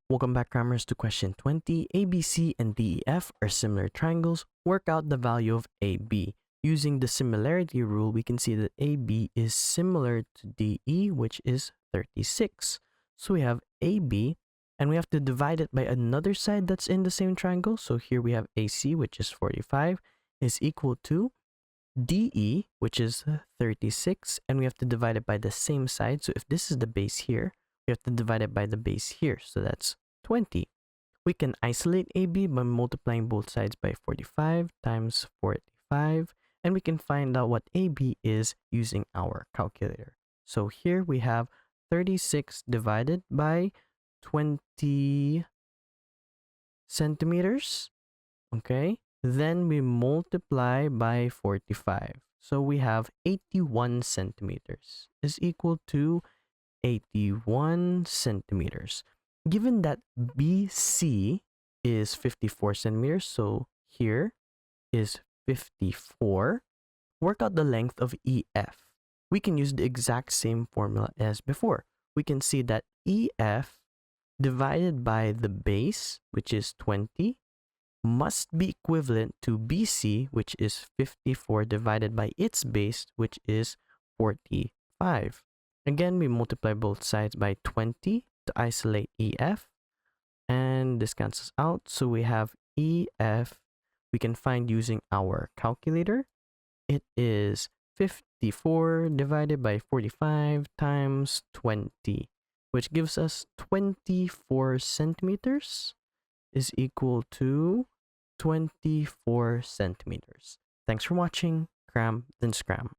Welcome back, Crammers, to question 20. ABC and DEF are similar triangles. Work out the value of AB. Using the similarity rule, we can see that AB is similar to DE, which is 36. So we have AB, and we have to divide it by another side that's in the same triangle. So here we have AC, which is 45, is equal to DE, which is 36, and we have to divide it by the same side. So if this is the base here, we have to divide it by the base here. So that's 20. We can isolate AB by multiplying both sides by 45 times 45, and we can find out what AB is using our calculator. So here we have 36 divided by 20 centimeters. Okay, then we multiply by 45. So we have 81 centimeters is equal to 81 centimeters. Given that BC is 54 centimeters, so here is 54, work out the length of EF. We can use the exact same formula as before. We can see that EF divided by the base, which is 20, must be equivalent to BC, which is 54, divided by its base, which is 45. Again, we multiply both sides by 20 to isolate EF, and this cancels out. So we have EF we can find using our calculator. It is 54 divided by 45 times 20, which gives us 24 centimeters is equal to 24 centimeters. Thanks for watching. Cram, then scram.